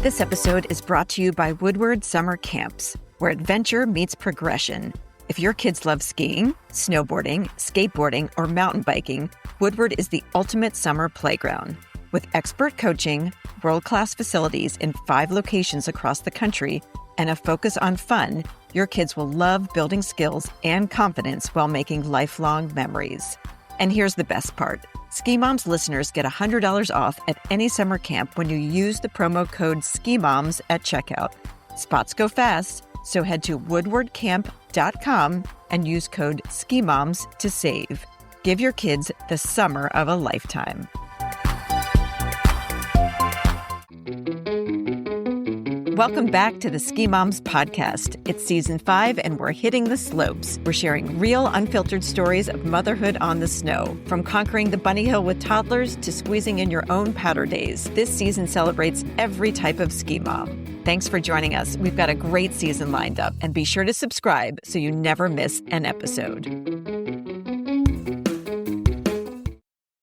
This episode is brought to you by Woodward Summer Camps, where adventure meets progression. If your kids love skiing, snowboarding, skateboarding, or mountain biking, Woodward is the ultimate summer playground. With expert coaching, world-class facilities in 5 locations across the country, and a focus on fun, your kids will love building skills and confidence while making lifelong memories. And here's the best part. Ski Moms listeners get $100 off at any summer camp when you use the promo code SKIMOMS at checkout. Spots go fast, so head to woodwardcamp.com and use code SKIMOMS to save. Give your kids the summer of a lifetime. Welcome back to the Ski Moms podcast. It's season 5 and we're hitting the slopes. We're sharing real, unfiltered stories of motherhood on the snow. From conquering the bunny hill with toddlers to squeezing in your own powder days, this season celebrates every type of ski mom. Thanks for joining us. We've got a great season lined up, and be sure to subscribe so you never miss an episode.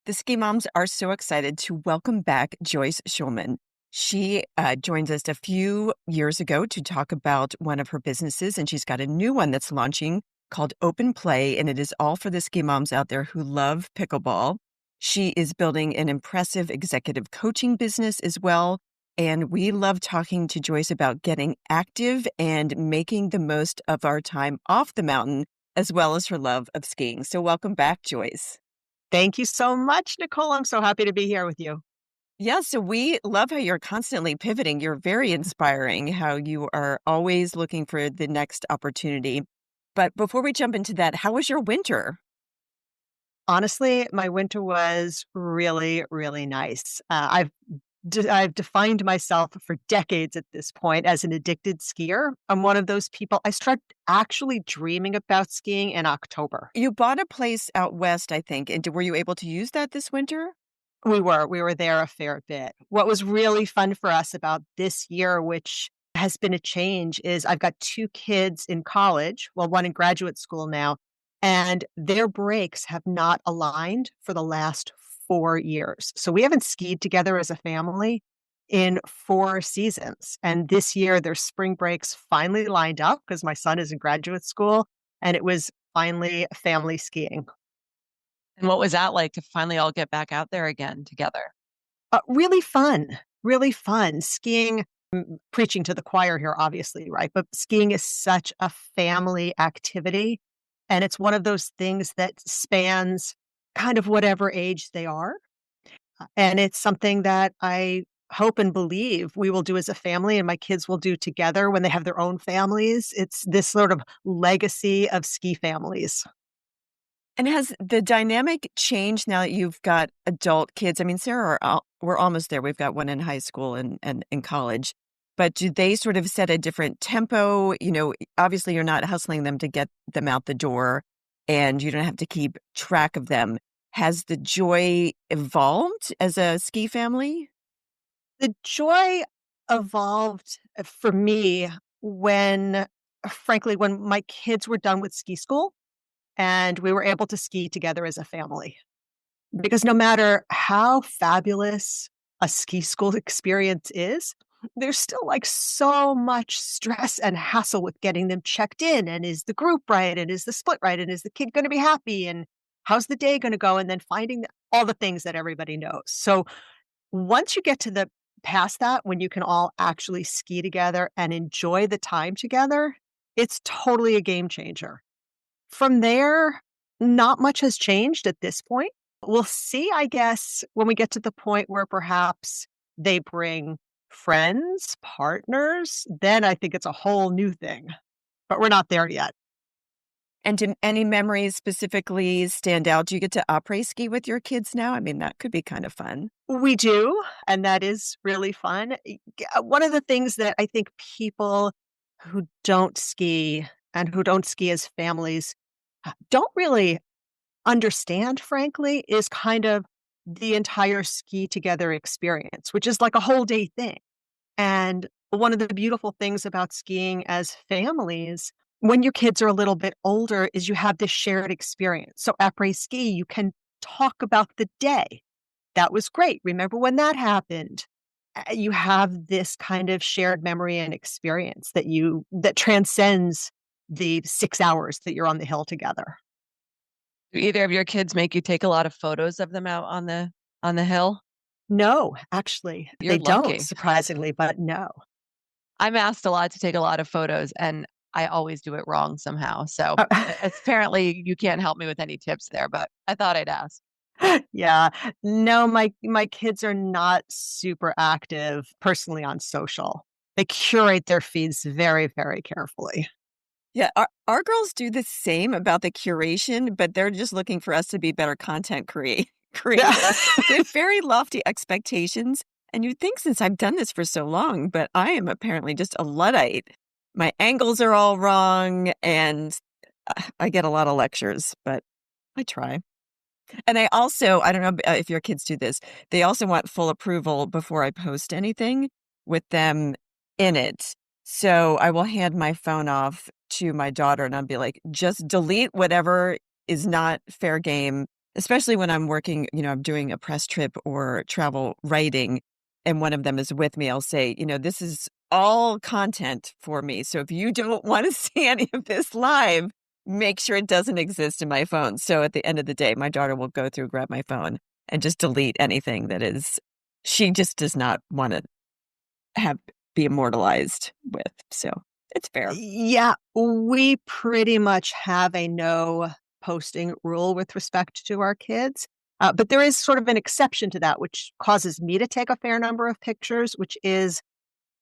The Ski Moms are so excited to welcome back Joyce Schulman. She joined us a few years ago to talk about one of her businesses, and she's got a new one that's launching called Open Play, and it is all for the ski moms out there who love pickleball. She is building an impressive executive coaching business as well, and we love talking to Joyce about getting active and making the most of our time off the mountain, as well as her love of skiing. So welcome back, Joyce. Thank you so much, Nicole. I'm so happy to be here with you. Yeah, so we love how you're constantly pivoting. You're very inspiring, how you are always looking for the next opportunity. But before we jump into that, how was your winter? Honestly, my winter was really, really nice. I've defined myself for decades at this point as an addicted skier. I'm one of those people. I started actually dreaming about skiing in October. You bought a place out west, I think. And were you able to use that this winter? We were there a fair bit. What was really fun for us about this year, which has been a change, is I've got 2 kids in college, well, one in graduate school now, and their breaks have not aligned for the last 4 years. So we haven't skied together as a family in 4 seasons. And this year, their spring breaks finally lined up because my son is in graduate school, and it was finally family skiing. And what was that like to finally all get back out there again together? Really fun, really fun. Skiing, preaching to the choir here, obviously, right? But skiing is such a family activity. And it's one of those things that spans kind of whatever age they are. And it's something that I hope and believe we will do as a family and my kids will do together when they have their own families. It's this sort of legacy of ski families. And has the dynamic changed now that you've got adult kids? I mean, Sarah, we're almost there. We've got one in high school and in college. But do they sort of set a different tempo? You know, obviously you're not hustling them to get them out the door and you don't have to keep track of them. Has the joy evolved as a ski family? The joy evolved for me frankly, when my kids were done with ski school. And we were able to ski together as a family. Because no matter how fabulous a ski school experience is, there's still like so much stress and hassle with getting them checked in. And is the group right? And is the split right? And is the kid going to be happy? And how's the day going to go? And then finding all the things that everybody knows. So once you get to the past that, when you can all actually ski together and enjoy the time together, it's totally a game changer. From there, not much has changed at this point. We'll see, I guess, when we get to the point where perhaps they bring friends, partners, then I think it's a whole new thing. But we're not there yet. And do any memories specifically stand out? Do you get to après ski with your kids now? I mean, that could be kind of fun. We do, and that is really fun. One of the things that I think people who don't ski and who don't ski as families don't really understand, frankly, is kind of the entire ski together experience, which is like a whole day thing. And one of the beautiful things about skiing as families, when your kids are a little bit older, is you have this shared experience. So après ski, you can talk about the day. That was great. Remember when that happened? you have this kind of shared memory and experience that transcends the 6 hours that you're on the hill together. Do either of your kids make you take a lot of photos of them out on the hill? No, actually, You're they don't, lucky. surprisingly, but no. I'm asked a lot to take a lot of photos, and I always do it wrong somehow. So apparently, you can't help me with any tips there, but I thought I'd ask. Yeah. No, my kids are not super active personally on social. They curate their feeds very, very carefully. Yeah, our girls do the same about the curation, but they're just looking for us to be better content creators. They have very lofty expectations, and you'd think since I've done this for so long, but I am apparently just a Luddite. My angles are all wrong, and I get a lot of lectures, but I try. And I don't know if your kids do this, they also want full approval before I post anything with them in it. So I will hand my phone off to my daughter and I'll be like, just delete whatever is not fair game, especially when I'm working, I'm doing a press trip or travel writing, and one of them is with me. I'll say, this is all content for me. So if you don't want to see any of this live, make sure it doesn't exist in my phone. So at the end of the day, my daughter will go through, grab my phone, and just delete anything she just does not want to be immortalized with. So it's fair. Yeah, we pretty much have a no posting rule with respect to our kids. But there is sort of an exception to that, which causes me to take a fair number of pictures, which is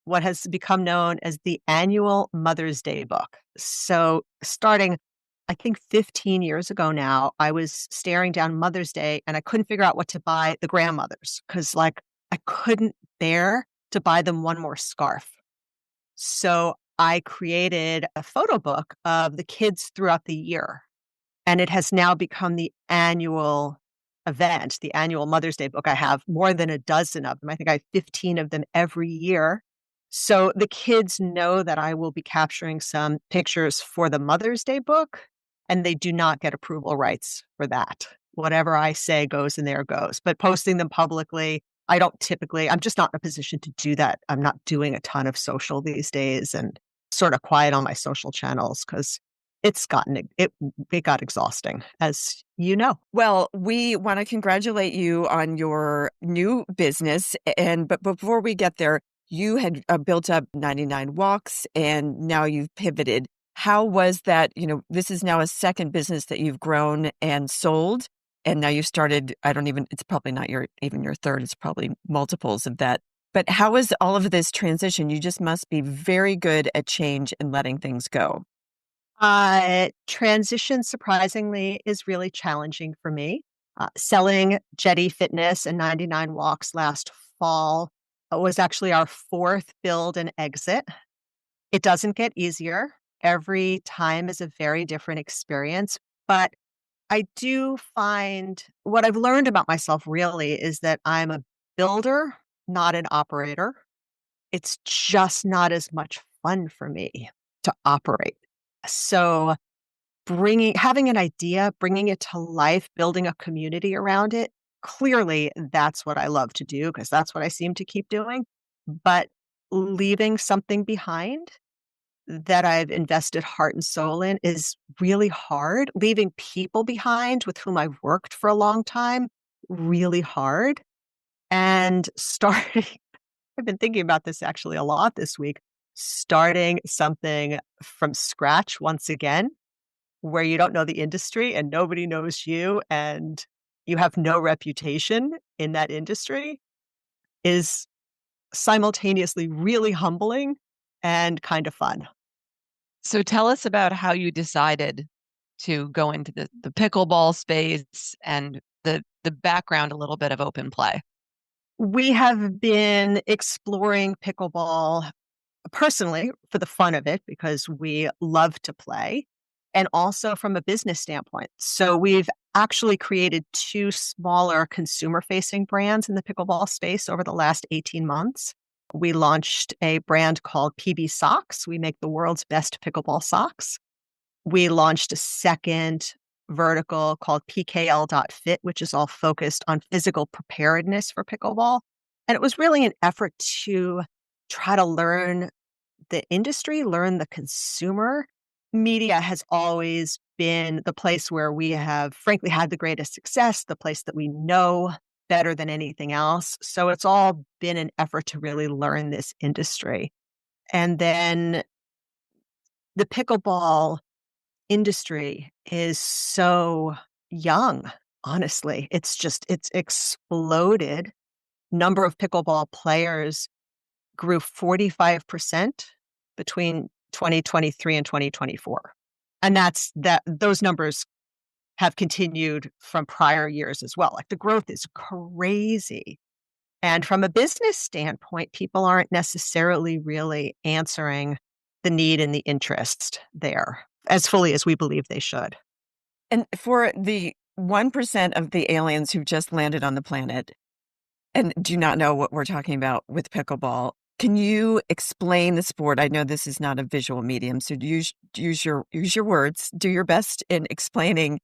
what has become known as the annual Mother's Day book. So starting, I think 15 years ago now, I was staring down Mother's Day and I couldn't figure out what to buy the grandmothers because I couldn't bear to buy them one more scarf. So I created a photo book of the kids throughout the year. And it has now become the annual event, the annual Mother's Day book. I have more than a dozen of them. I think I have 15 of them every year. So the kids know that I will be capturing some pictures for the Mother's Day book, and they do not get approval rights for that. Whatever I say goes and there goes. But posting them publicly, I'm just not in a position to do that. I'm not doing a ton of social these days and sort of quiet on my social channels because it got exhausting, as you know. Well, we want to congratulate you on your new business. But before we get there, you had built up 99 Walks and now you've pivoted. How was that? This is now a second business that you've grown and sold. And now you've started, it's probably not even your third, it's probably multiples of that. But how was all of this transition? You just must be very good at change and letting things go. Transition, surprisingly, is really challenging for me. Selling Jetty Fitness and 99 Walks last fall was actually our fourth build and exit. It doesn't get easier. Every time is a very different experience. But I do find what I've learned about myself really is that I'm a builder, not an operator. It's just not as much fun for me to operate. So having an idea, bringing it to life, building a community around it, clearly that's what I love to do because that's what I seem to keep doing. But leaving something behind that I've invested heart and soul in is really hard. Leaving people behind with whom I've worked for a long time, really hard. And I've been thinking about this actually a lot this week, starting something from scratch once again, where you don't know the industry and nobody knows you and you have no reputation in that industry is simultaneously really humbling and kind of fun. So tell us about how you decided to go into the pickleball space and the background a little bit of open play. We have been exploring pickleball personally for the fun of it because we love to play and also from a business standpoint. So we've actually created two smaller consumer-facing brands in the pickleball space over the last 18 months. We launched a brand called PB Socks. We make the world's best pickleball socks. We launched a second vertical called PKL.Fit, which is all focused on physical preparedness for pickleball. And it was really an effort to try to learn the industry, learn the consumer. Media has always been the place where we have, frankly, had the greatest success, the place that we know better than anything else. So it's all been an effort to really learn this industry. And then the pickleball industry is so young, honestly. It's exploded. Number of pickleball players grew 45% between 2023 and 2024. And those numbers have continued from prior years as well. Like the growth is crazy. And from a business standpoint, people aren't necessarily really answering the need and the interest there as fully as we believe they should. And for the 1% of the aliens who've just landed on the planet and do not know what we're talking about with pickleball, can you explain the sport? I know this is not a visual medium, so use your words. Do your best in explaining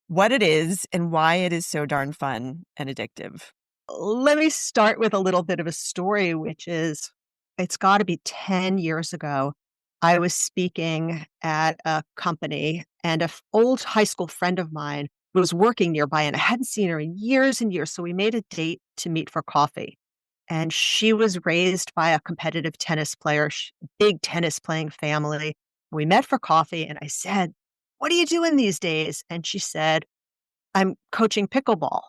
what it is and why it is so darn fun and addictive. Let me start with a little bit of a story, which is it's got to be 10 years ago. I was speaking at a company, and an old high school friend of mine was working nearby, and I hadn't seen her in years and years. So we made a date to meet for coffee. And she was raised by a competitive tennis player, big tennis playing family. We met for coffee, and I said, "What are you doing these days?" And she said, "I'm coaching pickleball."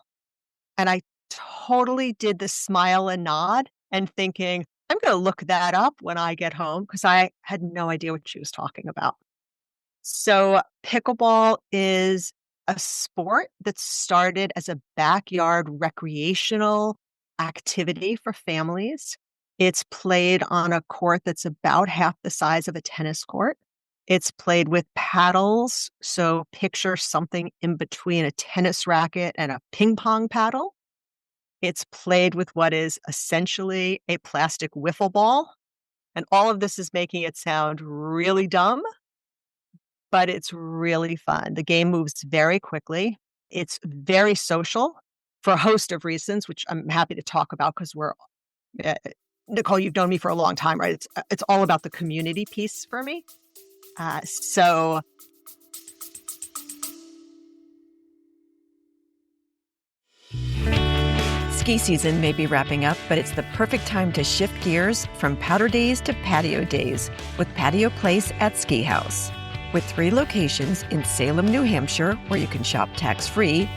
And I totally did the smile and nod and thinking, I'm going to look that up when I get home because I had no idea what she was talking about. So pickleball is a sport that started as a backyard recreational activity for families. It's played on a court that's about half the size of a tennis court. It's played with paddles. So picture something in between a tennis racket and a ping pong paddle. It's played with what is essentially a plastic wiffle ball. And all of this is making it sound really dumb, but it's really fun. The game moves very quickly. It's very social for a host of reasons, which I'm happy to talk about because Nicole, you've known me for a long time, right? It's all about the community piece for me. So Ski season may be wrapping up, but it's the perfect time to shift gears from powder days to patio days with Patio Place at Ski Haus. With 3 locations in Salem, New Hampshire, where you can shop tax-free,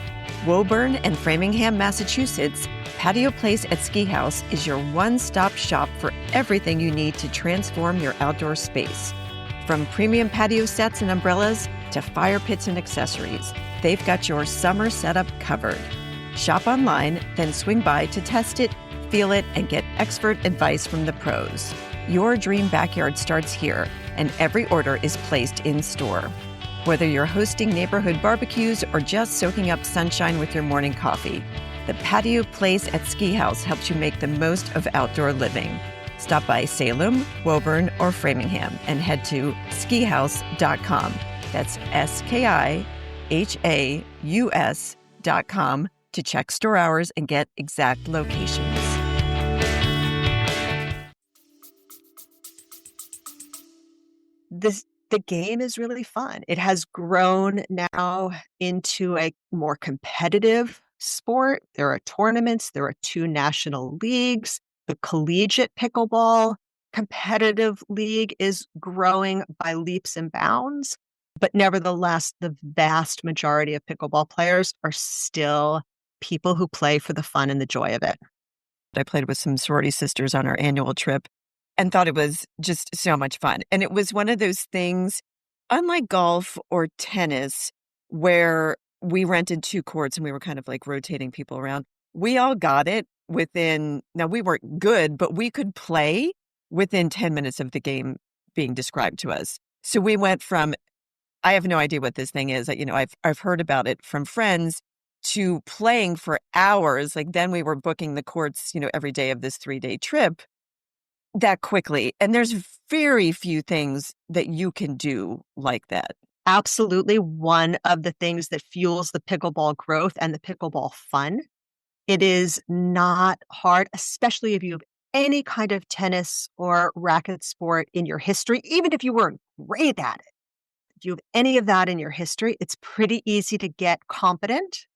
Woburn and Framingham, Massachusetts, Patio Place at Ski Haus is your one-stop shop for everything you need to transform your outdoor space. From premium patio sets and umbrellas to fire pits and accessories, they've got your summer setup covered. Shop online, then swing by to test it, feel it, and get expert advice from the pros. Your dream backyard starts here, and every order is placed in store. Whether you're hosting neighborhood barbecues or just soaking up sunshine with your morning coffee, the Patio Place at Ski Haus helps you make the most of outdoor living. Stop by Salem, Woburn, or Framingham and head to skihaus.com. That's skihaus.com to check store hours and get exact locations. The game is really fun. It has grown now into a more competitive sport. There are tournaments. There are 2 national leagues. The collegiate pickleball competitive league is growing by leaps and bounds. But nevertheless, the vast majority of pickleball players are still people who play for the fun and the joy of it. I played with some sorority sisters on our annual trip and thought it was just so much fun. And it was one of those things, unlike golf or tennis, where we rented 2 courts and we were kind of like rotating people around. We all got it now we weren't good, but we could play within 10 minutes of the game being described to us. So we went from, I have no idea what this thing is. I've heard about it from friends, to playing for hours. Like then we were booking the courts, every day of this 3-day trip that quickly. And there's very few things that you can do like that. Absolutely. One of the things that fuels the pickleball growth and the pickleball fun It is not hard, especially if you have any kind of tennis or racket sport in your history, even if you weren't great at it. If you have any of that in your history, it's pretty easy to get competent.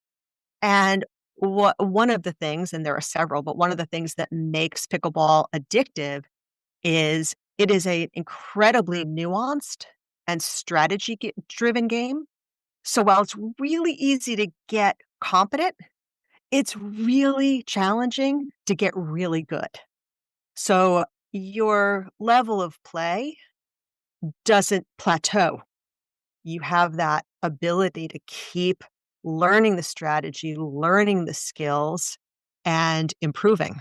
And one of the things, and there are several, but one of the things that makes pickleball addictive is it is an incredibly nuanced and strategy driven game. So while it's really easy to get competent, it's really challenging to get really good. So your level of play doesn't plateau. You have that ability to keep learning the strategy, learning the skills, and improving.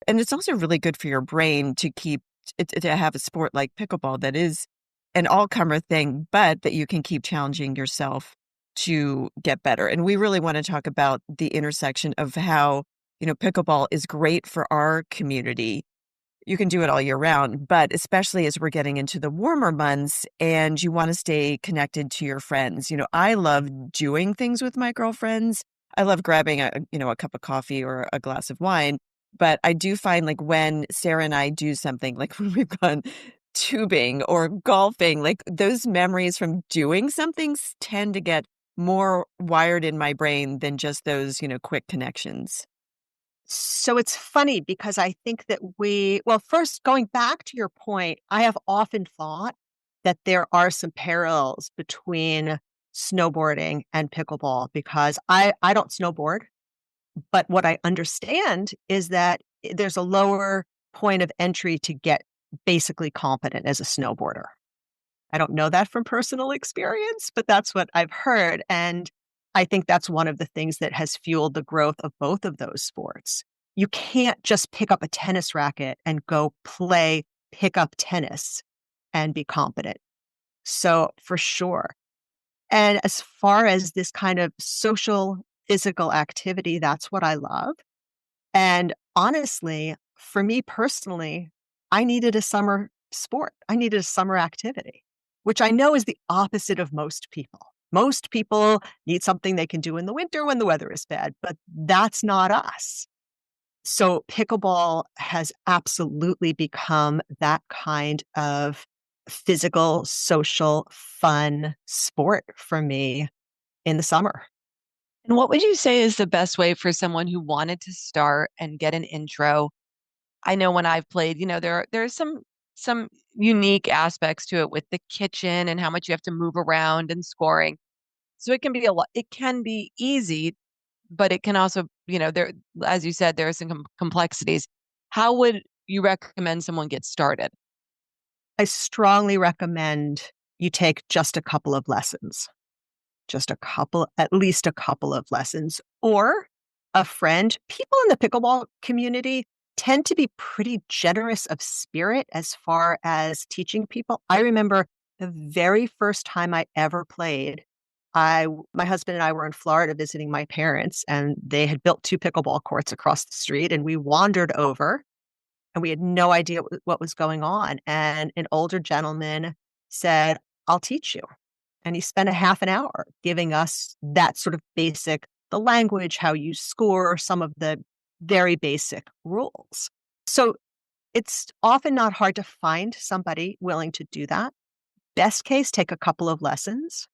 And it's also really good for your brain to to have a sport like pickleball that is an all-comer thing, but that you can keep challenging yourself to get better. And we really want to talk about the intersection of how, pickleball is great for our community. You can do it all year round, but especially as we're getting into the warmer months and you want to stay connected to your friends. I love doing things with my girlfriends. I love grabbing a cup of coffee or a glass of wine. But I do find like when Sarah and I do something, like when we've gone tubing or golfing, like those memories from doing something tend to get more wired in my brain than just those, quick connections. So it's funny because I think that first, going back to your point, I have often thought that there are some parallels between snowboarding and pickleball because I don't snowboard, but what I understand is that there's a lower point of entry to get basically competent as a snowboarder. I don't know that from personal experience, but that's what I've heard. And I think that's one of the things that has fueled the growth of both of those sports. You can't just pick up a tennis racket and go play pickup tennis and be competent. So for sure. And as far as this kind of social physical activity, that's what I love. And honestly, for me personally, I needed a summer sport. I needed a summer activity, which I know is the opposite of most people. Most people need something they can do in the winter when the weather is bad, but that's not us. So pickleball has absolutely become that kind of physical, social, fun sport for me in the summer. And what would you say is the best way for someone who wanted to start and get an intro? I know when I've played, there's some unique aspects to it with the kitchen and how much you have to move around and scoring. So it can be a lot. It can be easy, but it can also, there, as you said, there are some complexities. How would you recommend someone get started? I strongly recommend you take just a couple of lessons. At least a couple of lessons, or a friend. People in the pickleball community tend to be pretty generous of spirit as far as teaching people. I remember the very first time I ever played, my husband and I were in Florida visiting my parents, and they had built 2 pickleball courts across the street, and we wandered over, and we had no idea what was going on. And an older gentleman said, "I'll teach you." And he spent a half an hour giving us that sort of the language, how you score, some of the very basic rules. So it's often not hard to find somebody willing to do that. Best case, take a couple of lessons.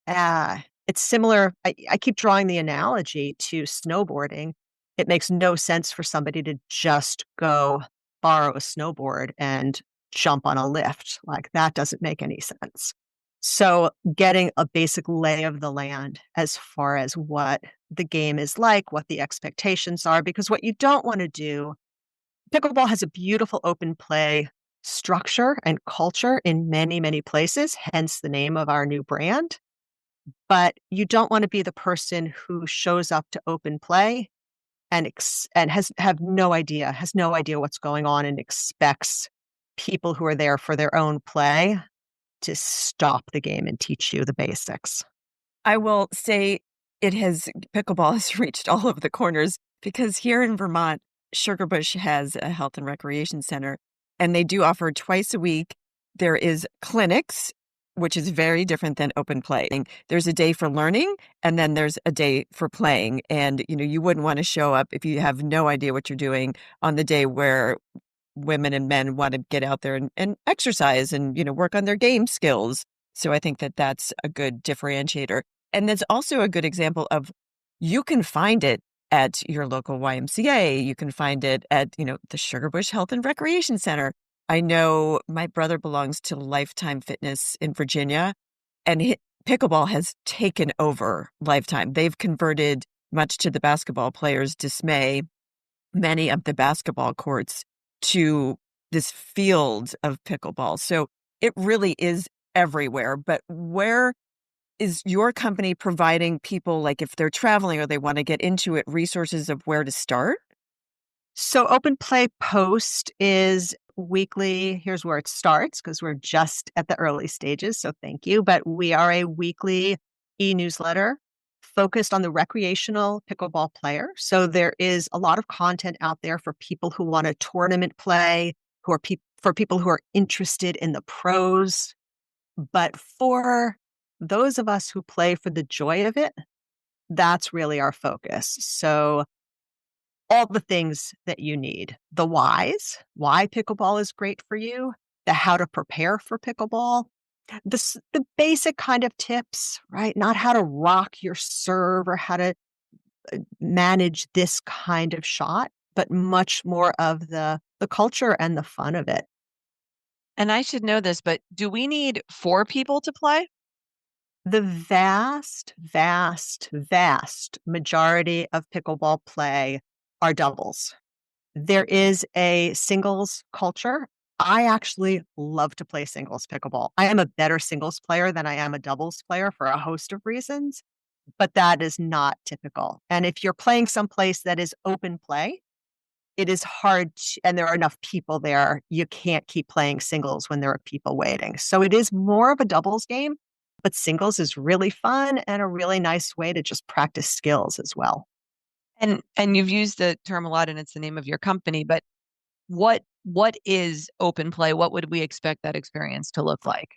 It's similar. I keep drawing the analogy to snowboarding. It makes no sense for somebody to just go borrow a snowboard and jump on a lift. Like that doesn't make any sense. So getting a basic lay of the land as far as what the game is like, what the expectations are, because what you don't want to do, pickleball has a beautiful open play structure and culture in many, many places, hence the name of our new brand. But you don't want to be the person who shows up to open play and has no idea what's going on and expects people who are there for their own play to stop the game and teach you the basics. I will say pickleball has reached all of the corners because here in Vermont, Sugarbush has a health and recreation center, and they do offer twice a week. There is clinics which is very different than open play. There's a day for learning and then there's a day for playing. And, you wouldn't want to show up if you have no idea what you're doing on the day where women and men want to get out there and exercise and, work on their game skills. So I think that that's a good differentiator. And that's also a good example of you can find it at your local YMCA. You can find it at, the Sugarbush Health and Recreation Center. I know my brother belongs to Lifetime Fitness in Virginia, and pickleball has taken over Lifetime. They've converted, much to the basketball players' dismay, many of the basketball courts to this field of pickleball. So it really is everywhere. But where is your company providing people, like if they're traveling or they want to get into it, resources of where to start? So Open Play Post is weekly. Here's where it starts because we're just at the early stages. So thank you. But we are a weekly e-newsletter focused on the recreational pickleball player. So there is a lot of content out there for people who want to tournament play, for people who are interested in the pros. But for those of us who play for the joy of it, that's really our focus. So all the things that you need, the whys, why pickleball is great for you, the how to prepare for pickleball, the basic kind of tips, right? Not how to rock your serve or how to manage this kind of shot, but much more of the culture and the fun of it. And I should know this, but do we need 4 people to play? The vast, vast, vast majority of pickleball play are doubles. There is a singles culture. I actually love to play singles pickleball. I am a better singles player than I am a doubles player for a host of reasons, but that is not typical. And if you're playing someplace that is open play, it is hard and there are enough people there, you can't keep playing singles when there are people waiting. So it is more of a doubles game, but singles is really fun and a really nice way to just practice skills as well. And you've used the term a lot and it's the name of your company, but what is open play? What would we expect that experience to look like?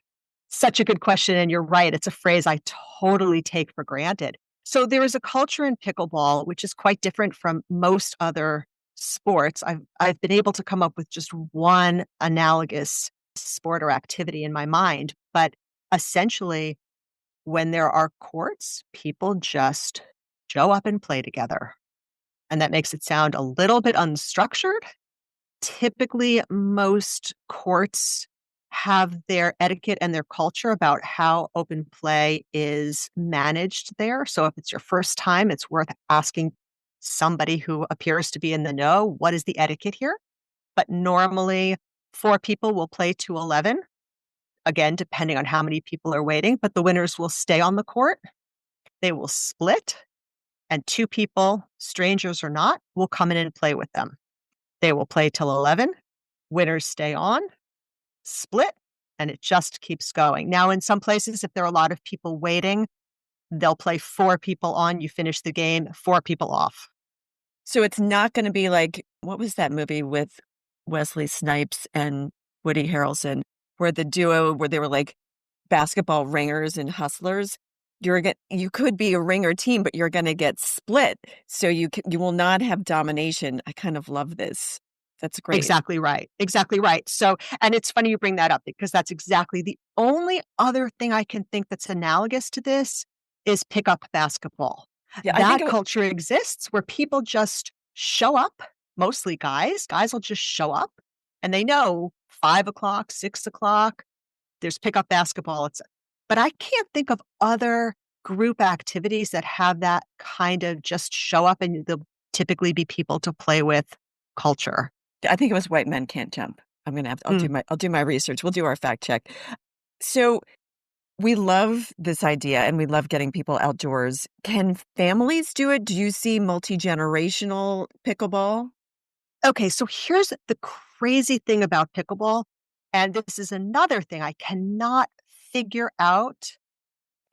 Such a good question. And you're right. It's a phrase I totally take for granted. So there is a culture in pickleball, which is quite different from most other sports. I've been able to come up with just one analogous sport or activity in my mind, but essentially when there are courts, people just show up and play together. And that makes it sound a little bit unstructured. Typically, most courts have their etiquette and their culture about how open play is managed there. So if it's your first time, it's worth asking somebody who appears to be in the know, what is the etiquette here? But normally 4 people will play to 11, again, depending on how many people are waiting, but the winners will stay on the court. They will split, and 2 people, strangers or not, will come in and play with them. They will play till 11, winners stay on, split, and it just keeps going. Now, in some places, if there are a lot of people waiting, they'll play 4 people on, you finish the game, 4 people off. So it's not going to be like, what was that movie with Wesley Snipes and Woody Harrelson, where the duo, where they were like basketball ringers and hustlers? You could be a ringer team, but you're going to get split. So you will not have domination. I kind of love this. That's great. Exactly right. Exactly right. So, and it's funny you bring that up because that's exactly the only other thing I can think that's analogous to this is pickup basketball. Yeah, that culture exists where people just show up, mostly guys. Guys will just show up and they know 5 o'clock, 6 o'clock, there's pickup basketball. But I can't think of other group activities that have that kind of just show up and there'll typically be people to play with culture. I think it was White Men Can't Jump. I'll do my research. We'll do our fact check. So we love this idea and we love getting people outdoors. Can families do it? Do you see multi-generational pickleball? Okay, so here's the crazy thing about pickleball. And this is another thing I cannot figure out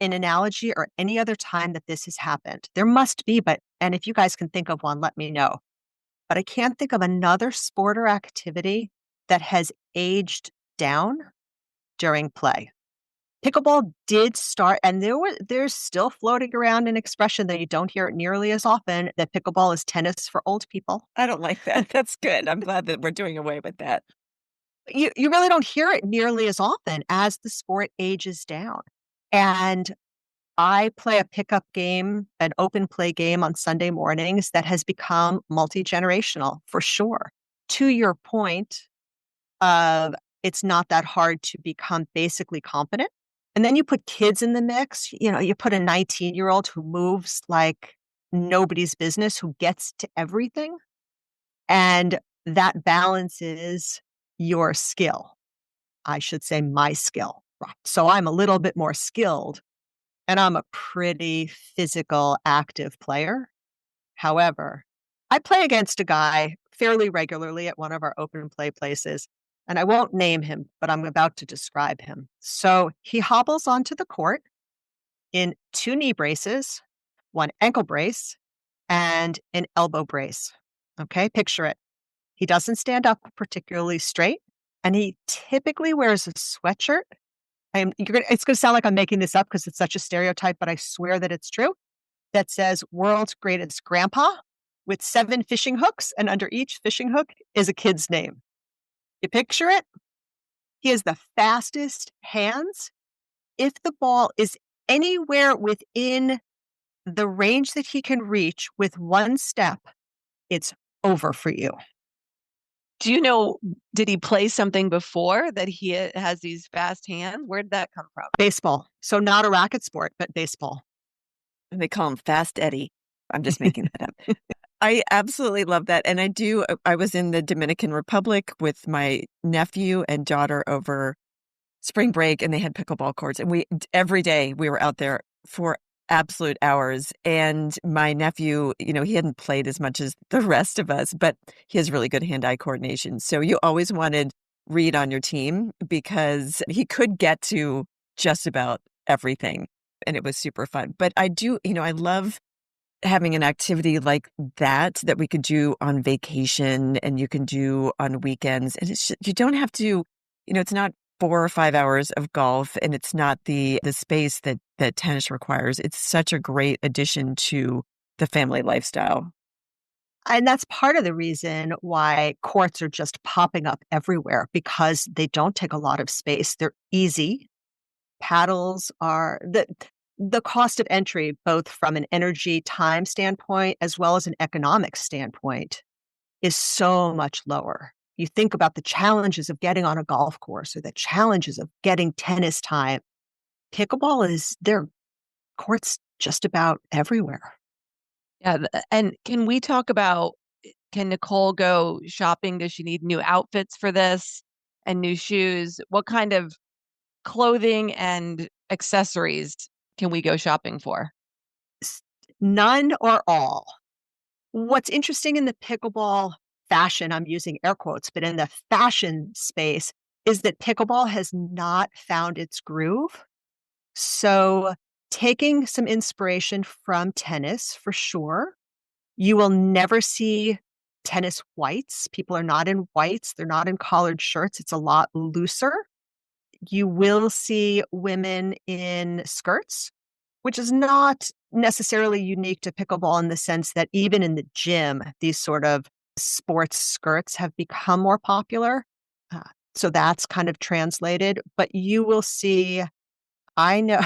an analogy or any other time that this has happened. There must be, and if you guys can think of one, let me know. But I can't think of another sport or activity that has aged down during play. Pickleball did start, and there's still floating around an expression that you don't hear it nearly as often, that pickleball is tennis for old people. I don't like that. That's good. I'm glad that we're doing away with that. You really don't hear it nearly as often as the sport ages down. And I play a pickup game, an open play game on Sunday mornings that has become multi-generational for sure. To your point of it's not that hard to become basically competent. And then you put kids in the mix, you put a 19-year-old who moves like nobody's business, who gets to everything. And that balances your skill. I should say my skill. So I'm a little bit more skilled and I'm a pretty physical, active player. However, I play against a guy fairly regularly at one of our open play places, and I won't name him, but I'm about to describe him. So he hobbles onto the court in 2 knee braces, 1 ankle brace, and an elbow brace. Okay, picture it. He doesn't stand up particularly straight, and he typically wears a sweatshirt. It's going to sound like I'm making this up because it's such a stereotype, but I swear that it's true. That says "World's Greatest Grandpa" with 7 fishing hooks, and under each fishing hook is a kid's name. You picture it? He has the fastest hands. If the ball is anywhere within the range that he can reach with 1 step, it's over for you. Do you know, did he play something before that he has these fast hands? Where did that come from? Baseball. So not a racket sport, but baseball. And they call him Fast Eddie. I'm just making that up. I absolutely love that. And I was in the Dominican Republic with my nephew and daughter over spring break, and they had pickleball courts. And every day we were out there for absolute hours. And my nephew, he hadn't played as much as the rest of us, but he has really good hand-eye coordination. So you always wanted Reed on your team because he could get to just about everything. And it was super fun. But I love having an activity like that we could do on vacation and you can do on weekends. And you don't have to, it's not 4 or 5 hours of golf, and it's not the space that tennis requires. It's such a great addition to the family lifestyle. And that's part of the reason why courts are just popping up everywhere, because they don't take a lot of space. They're easy. Paddles are the cost of entry, both from an energy time standpoint as well as an economic standpoint, is so much lower. You think about the challenges of getting on a golf course or the challenges of getting tennis time. Pickleball there are courts just about everywhere. Yeah. And can we talk about, can Nicole go shopping? Does she need new outfits for this and new shoes? What kind of clothing and accessories can we go shopping for? None or all. What's interesting in the pickleball fashion, I'm using air quotes, but in the fashion space, is that pickleball has not found its groove. So taking some inspiration from tennis for sure. You will never see tennis whites. People are not in whites. They're not in collared shirts. It's a lot looser. You will see women in skirts, which is not necessarily unique to pickleball in the sense that even in the gym, these sort of sports skirts have become more popular. So that's kind of translated. But you will see, I know,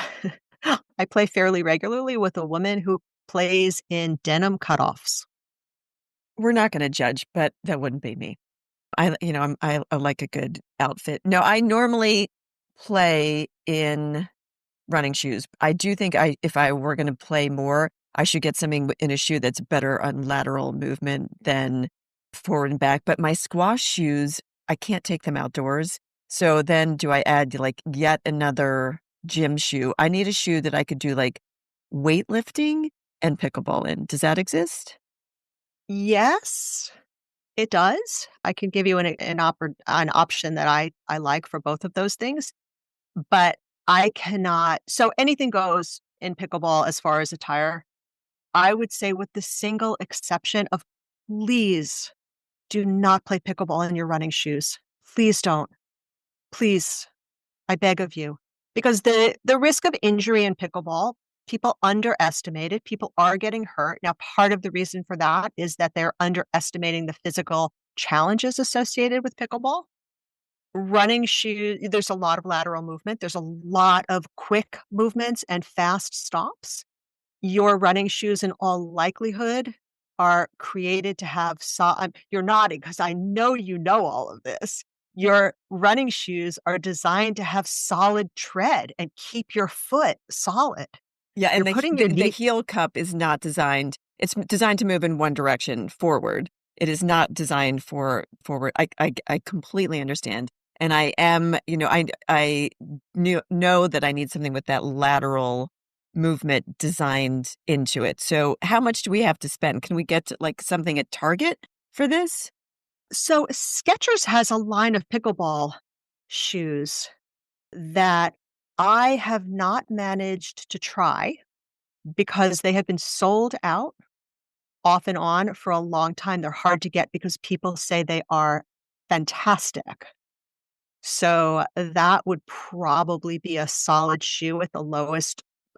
I play fairly regularly with a woman who plays in denim cutoffs. We're not going to judge, but that wouldn't be me. I like a good outfit. No, I normally play in running shoes. I do think if I were going to play more, I should get something in a shoe that's better on lateral movement than forward and back. But my squash shoes, I can't take them outdoors. So then do I add like yet another gym shoe? I need a shoe that I could do like weightlifting and pickleball in. Does that exist? Yes, it does. I can give you an option that I like for both of those things, but I cannot. So anything goes in pickleball as far as attire. I would say with the single exception of, please do not play pickleball in your running shoes. Please don't. Please, I beg of you. Because the risk of injury in pickleball, people underestimate it. People are getting hurt. Now, part of the reason for that is that they're underestimating the physical challenges associated with pickleball. Running shoes, there's a lot of lateral movement. There's a lot of quick movements and fast stops. Your running shoes, in all likelihood, are created to have you're nodding because I know you know all of this. Your running shoes are designed to have solid tread and keep your foot solid. Yeah, and You're putting your the heel cup is not designed. It's designed to move in one direction, forward. It is not designed for forward. I completely understand. And I am, I know that I need something with that lateral movement designed into it. So how much do we have to spend? Can we get to, like, something at Target for this? So Skechers has a line of pickleball shoes that I have not managed to try because they have been sold out off and on for a long time. They're hard to get because people say they are fantastic. So that would probably be a solid shoe at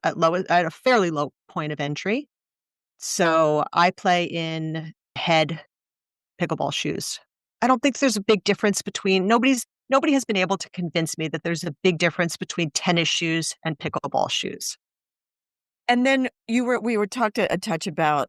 at a fairly low point of entry. So I play in head pickleball shoes. I don't think there's a big difference between nobody has been able to convince me that there's a big difference between tennis shoes and pickleball shoes. And then we were talked a touch about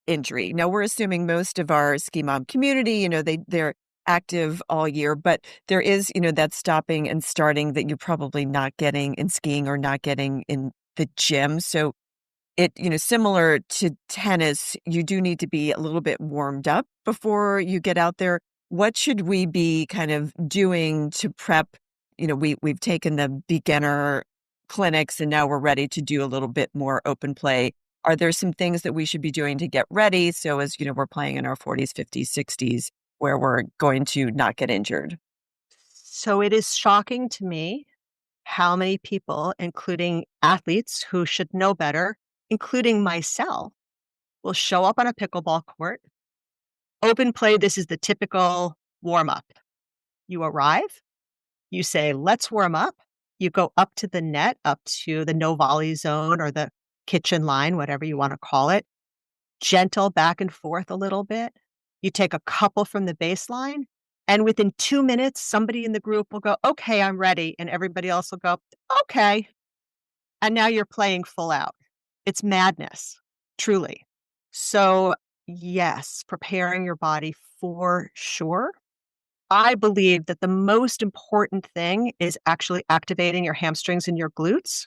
injury. Now, we're assuming most of our ski mom community, they're active all year, but there is, that stopping and starting that you're probably not getting in skiing or not getting in the gym. So it, similar to tennis, you do need to be a little bit warmed up before you get out there. What should we be kind of doing to prep? We've taken the beginner clinics and now we're ready to do a little bit more open play. Are there some things that we should be doing to get ready? So as, we're playing in our 40s, 50s, 60s, where we're going to not get injured. So it is shocking to me how many people, including athletes who should know better, including myself, will show up on a pickleball court. Open play, this is the typical warm up. You arrive, you say, let's warm up. You go up to the net, up to the no volley zone or the kitchen line, whatever you want to call it. Gentle back and forth a little bit. You take a couple from the baseline, and within 2 minutes, somebody in the group will go, okay, I'm ready. And everybody else will go, okay. And now you're playing full out. It's madness, truly. So yes, preparing your body for sure. I believe that the most important thing is actually activating your hamstrings and your glutes.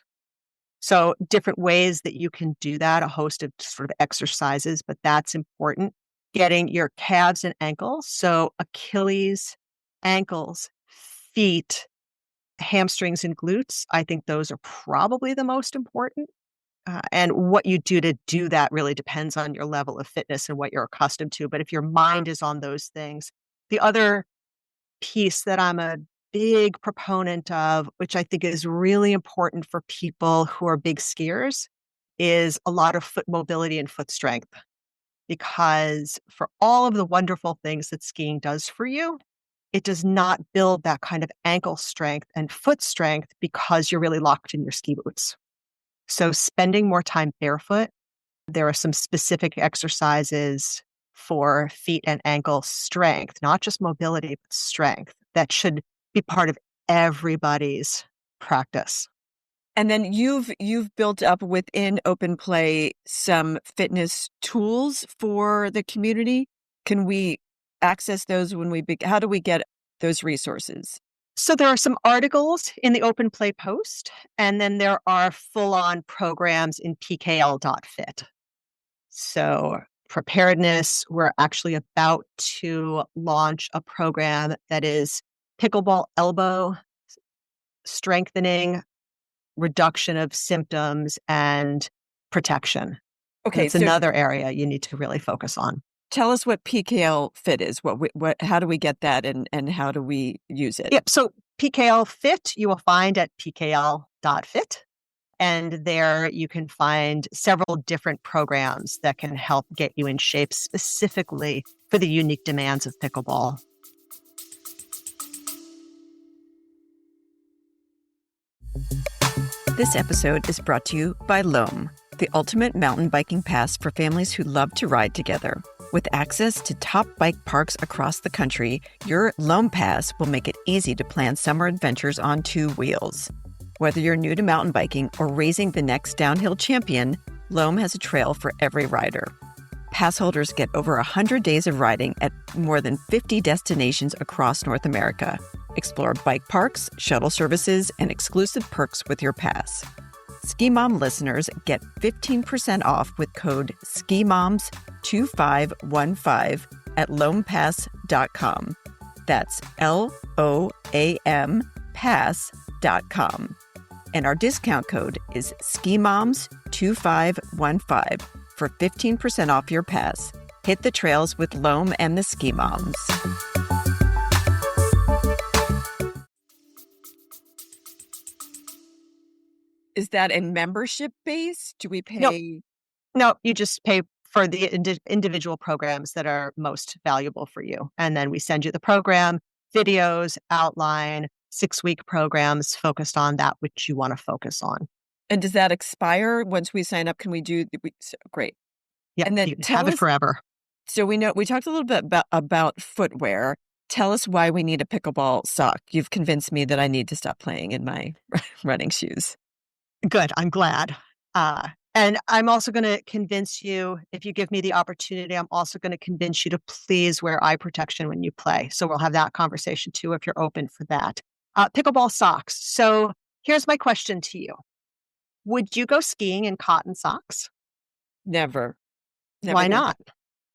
So different ways that you can do that, a host of sort of exercises, but that's important. Getting your calves and ankles. So Achilles, ankles, feet, hamstrings, and glutes. I think those are probably the most important. And what you do to do that really depends on your level of fitness and what you're accustomed to. But if your mind is on those things, the other piece that I'm a big proponent of, which I think is really important for people who are big skiers, is a lot of foot mobility and foot strength. Because for all of the wonderful things that skiing does for you, it does not build that kind of ankle strength and foot strength because you're really locked in your ski boots. So spending more time barefoot, there are some specific exercises for feet and ankle strength, not just mobility, but strength that should be part of everybody's practice. And then you've built up within Open Play some fitness tools for the community. Can we access those how do we get those resources? So there are some articles in the Open Play post, and then there are full-on programs in pkl.fit. So preparedness, we're actually about to launch a program that is pickleball elbow strengthening, reduction of symptoms, and protection. Okay, it's another area you need to really focus on. Tell us what PKL Fit is. How do we get that, and how do we use it? Yep. So PKL Fit you will find at pkl.fit. And there you can find several different programs that can help get you in shape specifically for the unique demands of pickleball. This episode is brought to you by Loam, the ultimate mountain biking pass for families who love to ride together. With access to top bike parks across the country, your Loam Pass will make it easy to plan summer adventures on two wheels. Whether you're new to mountain biking or raising the next downhill champion, Loam has a trail for every rider. Pass holders get over 100 days of riding at more than 50 destinations across North America. Explore bike parks, shuttle services, and exclusive perks with your pass. Ski Mom listeners get 15% off with code SKIMOMS2515 at loampass.com. That's LOAM pass.com. And our discount code is SKIMOMS2515 for 15% off your pass. Hit the trails with Loam and the Ski Moms. Is that a membership base? Do we pay? No, you just pay for the individual programs that are most valuable for you. And then we send you the program, videos, outline, 6-week programs focused on that which you want to focus on. And does that expire once we sign up? Can we do? Great. Yeah, and then you can have it forever. So we talked a little bit about footwear. Tell us why we need a pickleball sock. You've convinced me that I need to stop playing in my running shoes. Good. I'm glad. And I'm also going to convince you, if you give me the opportunity, I'm also going to convince you to please wear eye protection when you play. So we'll have that conversation too, if you're open for that. Pickleball socks. So here's my question to you. Would you go skiing in cotton socks? Never. Why not?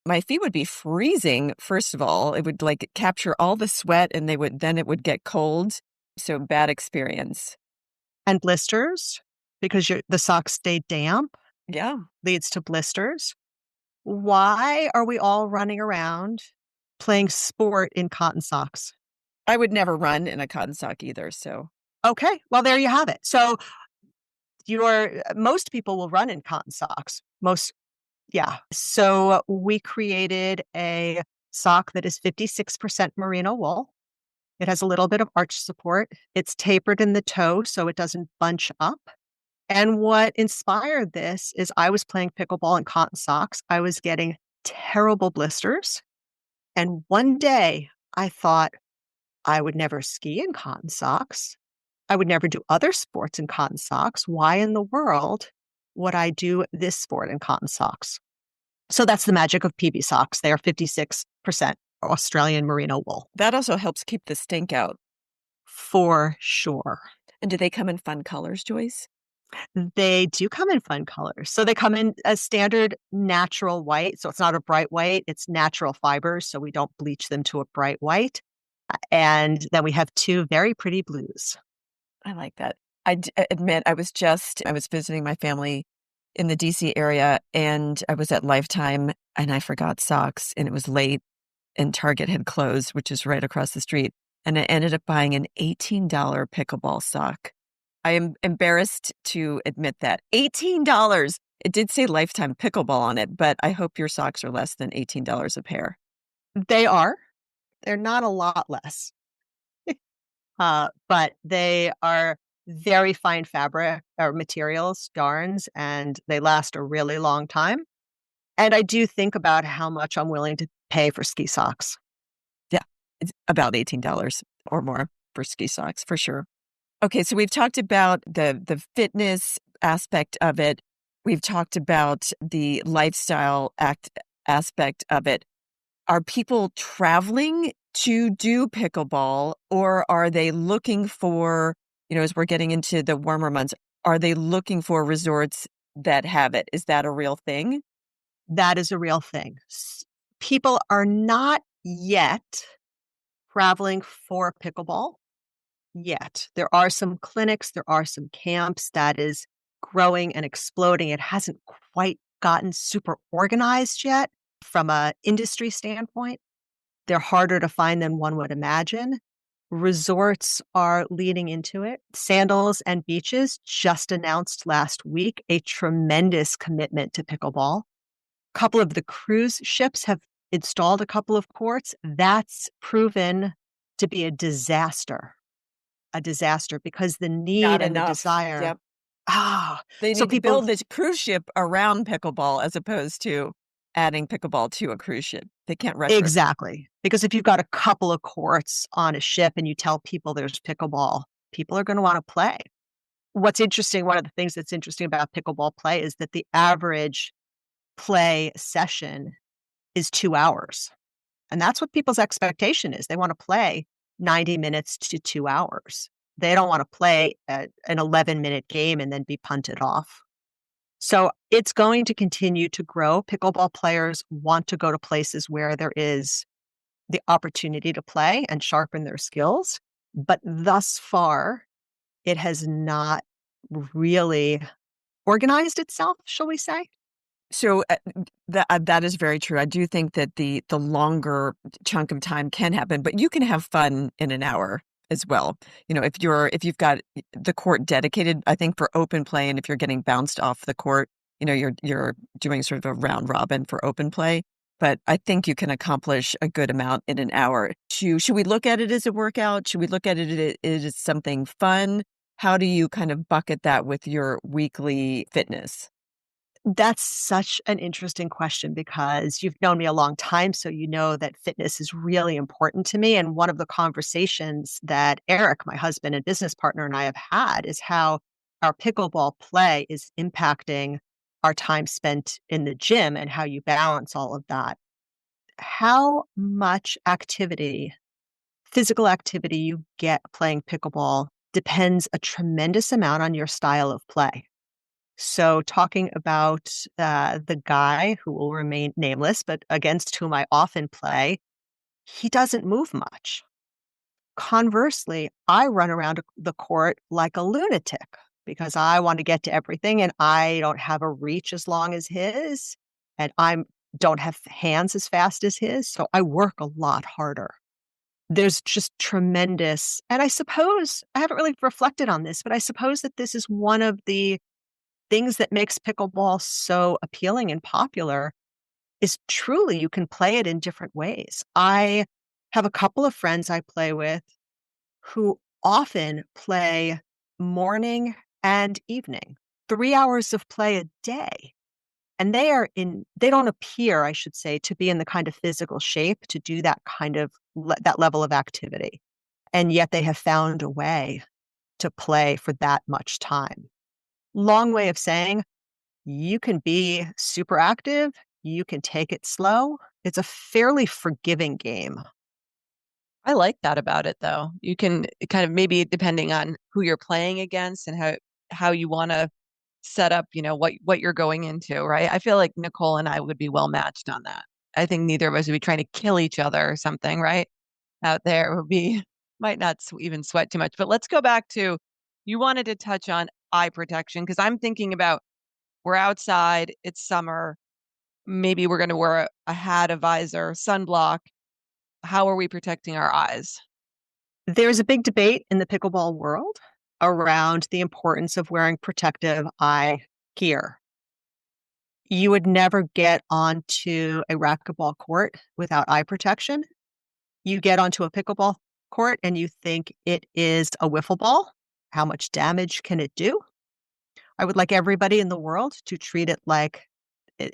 My feet would be freezing. First of all, it would capture all the sweat and it would get cold. So bad experience. And blisters? Because the socks stay damp, leads to blisters. Why are we all running around playing sport in cotton socks? I would never run in a cotton sock either. So okay, well there you have it. So most people will run in cotton socks. So we created a sock that is 56% merino wool. It has a little bit of arch support. It's tapered in the toe so it doesn't bunch up. And what inspired this is I was playing pickleball in cotton socks. I was getting terrible blisters. And one day I thought I would never ski in cotton socks. I would never do other sports in cotton socks. Why in the world would I do this sport in cotton socks? So that's the magic of PB socks. They are 56% Australian merino wool. That also helps keep the stink out. For sure. And do they come in fun colors, Joyce? They do come in fun colors. So they come in a standard natural white. So it's not a bright white. It's natural fibers. So we don't bleach them to a bright white. And then we have 2 very pretty blues. I like that. I admit I was visiting my family in the DC area and I was at Lifetime and I forgot socks and it was late and Target had closed, which is right across the street. And I ended up buying an $18 pickleball sock. I am embarrassed to admit that. $18. It did say Lifetime Pickleball on it, but I hope your socks are less than $18 a pair. They are. They're not a lot less. But they are very fine fabric or materials, yarns, and they last a really long time. And I do think about how much I'm willing to pay for ski socks. Yeah, it's about $18 or more for ski socks, for sure. Okay, so we've talked about the fitness aspect of it. We've talked about the lifestyle aspect of it. Are people traveling to do pickleball or are they looking for, as we're getting into the warmer months, are they looking for resorts that have it? Is that a real thing? That is a real thing. People are not yet traveling for pickleball. Yet. There are some clinics, there are some camps that is growing and exploding. It hasn't quite gotten super organized yet from an industry standpoint. They're harder to find than one would imagine. Resorts are leading into it. Sandals and Beaches just announced last week a tremendous commitment to pickleball. A couple of the cruise ships have installed a couple of courts. That's proven to be a disaster. a disaster because the Not need and the enough. desire. Yep. Ah, They so need to people build this cruise ship around pickleball as opposed to adding pickleball to a cruise ship. They can't retro. exactly. Because if you've got a couple of courts on a ship and you tell people there's pickleball, people are going to want to play. What's interesting, one of the things that's interesting about pickleball play is that the average play session is 2 hours. And that's what people's expectation is. They want to play 90 minutes to 2 hours. They don't want to play an 11-minute game and then be punted off. So it's going to continue to grow. Pickleball players want to go to places where there is the opportunity to play and sharpen their skills. But thus far, it has not really organized itself, shall we say? So that is very true. I do think that the longer chunk of time can happen, but you can have fun in an hour as well. If you've got the court dedicated, I think for open play, and if you're getting bounced off the court, you're doing sort of a round robin for open play. But I think you can accomplish a good amount in an hour. Should we look at it as a workout? Should we look at it as something fun? How do you kind of bucket that with your weekly fitness? That's such an interesting question because you've known me a long time, so you know that fitness is really important to me. And one of the conversations that Eric, my husband and business partner, and I have had is how our pickleball play is impacting our time spent in the gym and how you balance all of that. How much activity, physical activity you get playing pickleball depends a tremendous amount on your style of play. So, talking about the guy who will remain nameless, but against whom I often play, he doesn't move much. Conversely, I run around the court like a lunatic because I want to get to everything and I don't have a reach as long as his, and I don't have hands as fast as his. So, I work a lot harder. There's just tremendous, and I suppose I haven't really reflected on this, but I suppose that this is one of the things that makes pickleball so appealing and popular is truly you can play it in different ways. I have a couple of friends I play with who often play morning and evening, 3 hours of play a day. And they don't appear, I should say, to be in the kind of physical shape to do that kind of that level of activity. And yet they have found a way to play for that much time. Long way of saying you can be super active, you can take it slow. It's a fairly forgiving game. I like that about it though. You can kind of maybe depending on who you're playing against and how you want to set up, what you're going into, right? I feel like Nicole and I would be well matched on that. I think neither of us would be trying to kill each other or something, right? Out there would be might not even sweat too much. But let's go back to you wanted to touch on eye protection because I'm thinking about we're outside, it's summer, maybe we're going to wear a hat, a visor, sunblock. How are we protecting our eyes? There's a big debate in the pickleball world around the importance of wearing protective eye gear. You would never get onto a racquetball court without eye protection. You get onto a pickleball court and you think it is a wiffle ball. How much damage can it do? I would like everybody in the world to treat it like,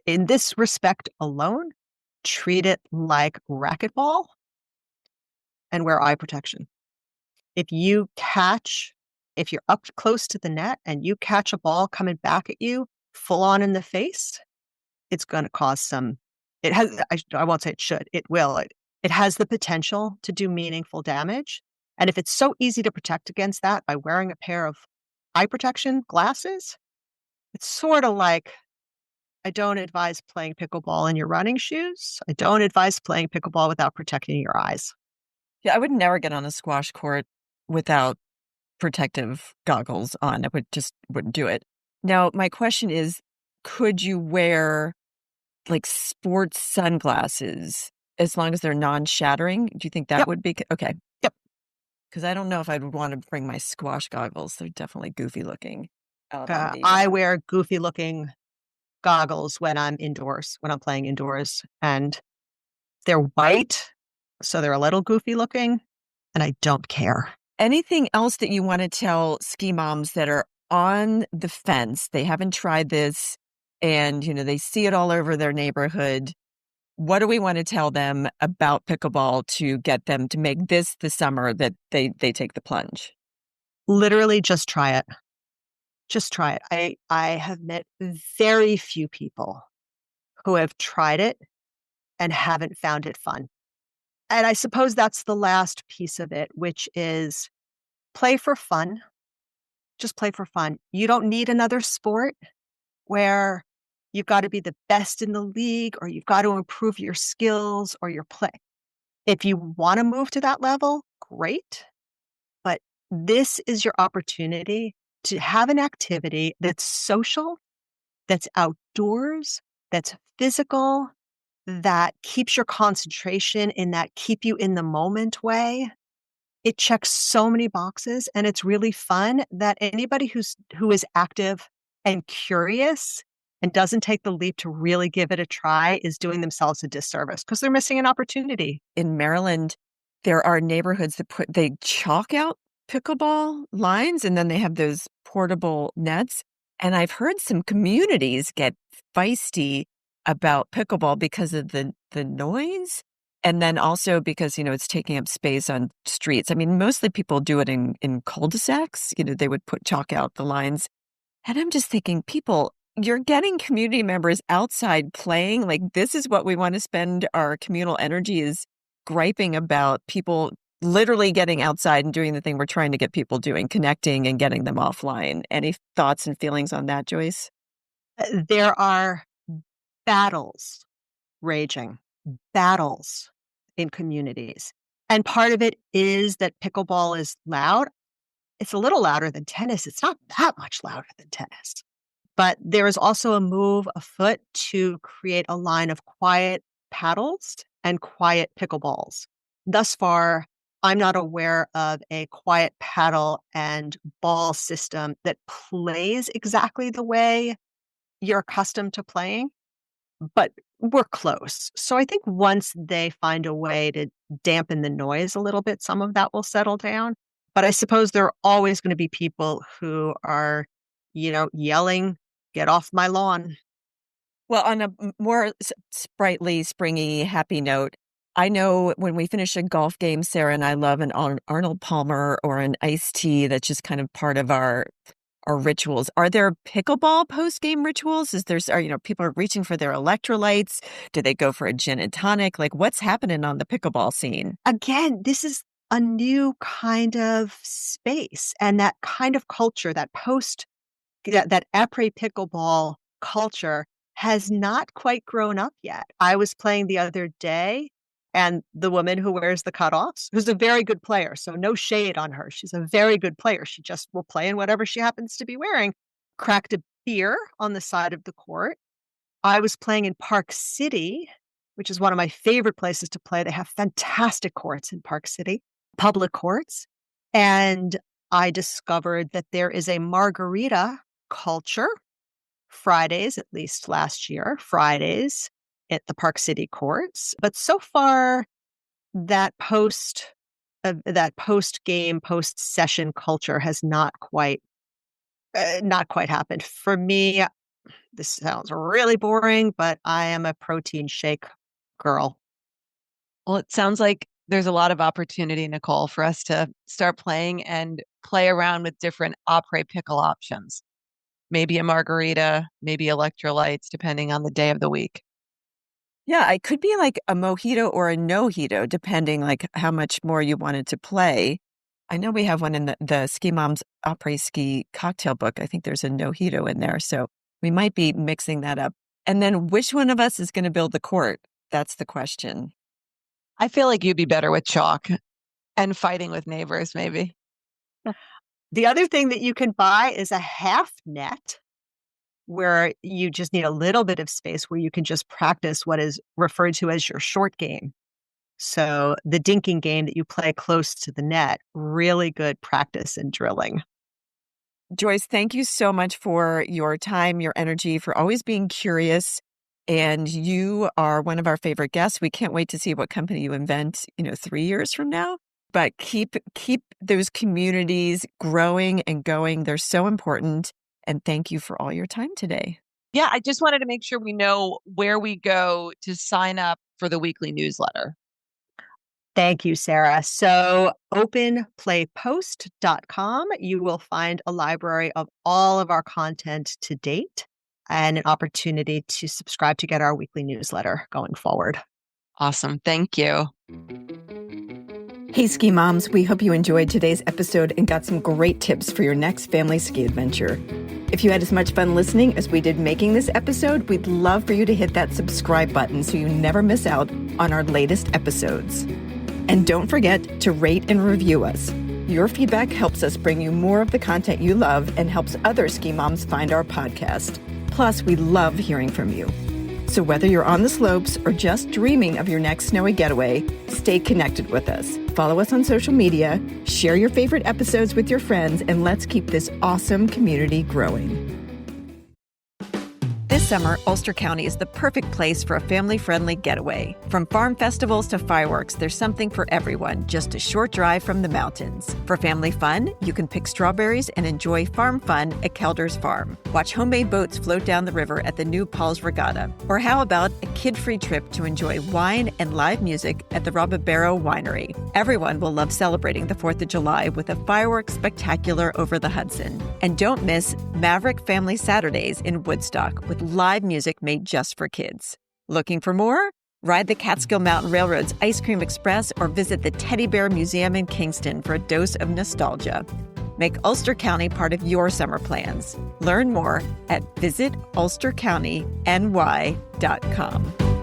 in this respect alone, treat it like racquetball and wear eye protection. If you're up close to the net and you catch a ball coming back at you full on in the face, it's going to cause I won't say it should, it will. It has the potential to do meaningful damage. And if it's so easy to protect against that by wearing a pair of eye protection glasses, it's sort of like I don't advise playing pickleball in your running shoes. I don't advise playing pickleball without protecting your eyes. Yeah, I would never get on a squash court without protective goggles on. Wouldn't do it. Now, my question is, could you wear like sports sunglasses as long as they're non-shattering? Do you think that Yep. would be okay? Yep. Because I don't know if I'd want to bring my squash goggles. They're definitely goofy looking out on the. I wear goofy looking goggles when I'm playing indoors, and they're white, so they're a little goofy looking, and I don't care. Anything else that you want to tell ski moms that are on the fence? They haven't tried this and, they see it all over their neighborhood. What do we want to tell them about pickleball to get them to make this the summer that they take the plunge? Literally just try it. Just try it. I have met very few people who have tried it and haven't found it fun. And I suppose that's the last piece of it, which is play for fun. Just play for fun. You don't need another sport where you've got to be the best in the league or you've got to improve your skills or your play. If you want to move to that level, great. But this is your opportunity to have an activity that's social, that's outdoors, that's physical, that keeps your concentration in that keep you in the moment way. It checks so many boxes and it's really fun that anybody who is active and curious and doesn't take the leap to really give it a try is doing themselves a disservice because they're missing an opportunity. In Maryland, there are neighborhoods that they chalk out pickleball lines and then they have those portable nets. And I've heard some communities get feisty about pickleball because of the noise. And then also because, it's taking up space on streets. I mean, mostly people do it in cul-de-sacs. They would chalk out the lines. And I'm just thinking, people, you're getting community members outside playing. Like, this is what we want to spend our communal energy is griping about people literally getting outside and doing the thing we're trying to get people doing, connecting and getting them offline. Any thoughts and feelings on that, Joyce? There are battles raging, battles in communities. And part of it is that pickleball is loud. It's a little louder than tennis. It's not that much louder than tennis. But there is also a move afoot to create a line of quiet paddles and quiet pickleballs. Thus far, I'm not aware of a quiet paddle and ball system that plays exactly the way you're accustomed to playing, but we're close. So I think once they find a way to dampen the noise a little bit, some of that will settle down. But I suppose there are always going to be people who are, yelling, "Get off my lawn." Well, on a more sprightly, springy, happy note, I know when we finish a golf game, Sarah and I love an Arnold Palmer or an iced tea. That's just kind of part of our rituals. Are there pickleball post-game rituals? People are reaching for their electrolytes? Do they go for a gin and tonic? Like, what's happening on the pickleball scene? Again, this is a new kind of space and that kind of culture, that après pickleball culture has not quite grown up yet. I was playing the other day and the woman who wears the cutoffs, who's a very good player, so no shade on her. She's a very good player. She just will play in whatever she happens to be wearing, cracked a beer on the side of the court. I was playing in Park City, which is one of my favorite places to play. They have fantastic courts in Park City, public courts. And I discovered that there is a margarita culture. Fridays, at least last year, Fridays at the Park City courts. But so far, that post-game, post-session culture has not quite happened. For me, this sounds really boring, but I am a protein shake girl. Well, it sounds like there's a lot of opportunity, Nicole, for us to start playing and play around with different après pickle options. Maybe a margarita, maybe electrolytes, depending on the day of the week. Yeah, it could be like a mojito or a no-hito, depending like how much more you wanted to play. I know we have one in the Ski Mom's Après Ski cocktail book. I think there's a no-hito in there. So we might be mixing that up. And then which one of us is going to build the court? That's the question. I feel like you'd be better with chalk and fighting with neighbors, maybe. The other thing that you can buy is a half net where you just need a little bit of space where you can just practice what is referred to as your short game. So the dinking game that you play close to the net, really good practice and drilling. Joyce, thank you so much for your time, your energy, for always being curious. And you are one of our favorite guests. We can't wait to see what company you invent, 3 years from now. but keep those communities growing and going. They're so important. And thank you for all your time today. Yeah, I just wanted to make sure we know where we go to sign up for the weekly newsletter. Thank you, Sarah. So openplaypost.com, you will find a library of all of our content to date and an opportunity to subscribe to get our weekly newsletter going forward. Awesome. Thank you. Hey, Ski Moms, we hope you enjoyed today's episode and got some great tips for your next family ski adventure. If you had as much fun listening as we did making this episode, we'd love for you to hit that subscribe button so you never miss out on our latest episodes. And don't forget to rate and review us. Your feedback helps us bring you more of the content you love and helps other ski moms find our podcast. Plus, we love hearing from you. So whether you're on the slopes or just dreaming of your next snowy getaway, stay connected with us. Follow us on social media, share your favorite episodes with your friends, and let's keep this awesome community growing. This summer, Ulster County is the perfect place for a family-friendly getaway. From farm festivals to fireworks, there's something for everyone, just a short drive from the mountains. For family fun, you can pick strawberries and enjoy farm fun at Kelder's Farm. Watch homemade boats float down the river at the new Paul's Regatta. Or how about a kid-free trip to enjoy wine and live music at the Robabero Winery? Everyone will love celebrating the 4th of July with a fireworks spectacular over the Hudson. And don't miss Maverick Family Saturdays in Woodstock with live music made just for kids. Looking for more? Ride the Catskill Mountain Railroad's Ice Cream Express or visit the Teddy Bear Museum in Kingston for a dose of nostalgia. Make Ulster County part of your summer plans. Learn more at visitulstercountyny.com.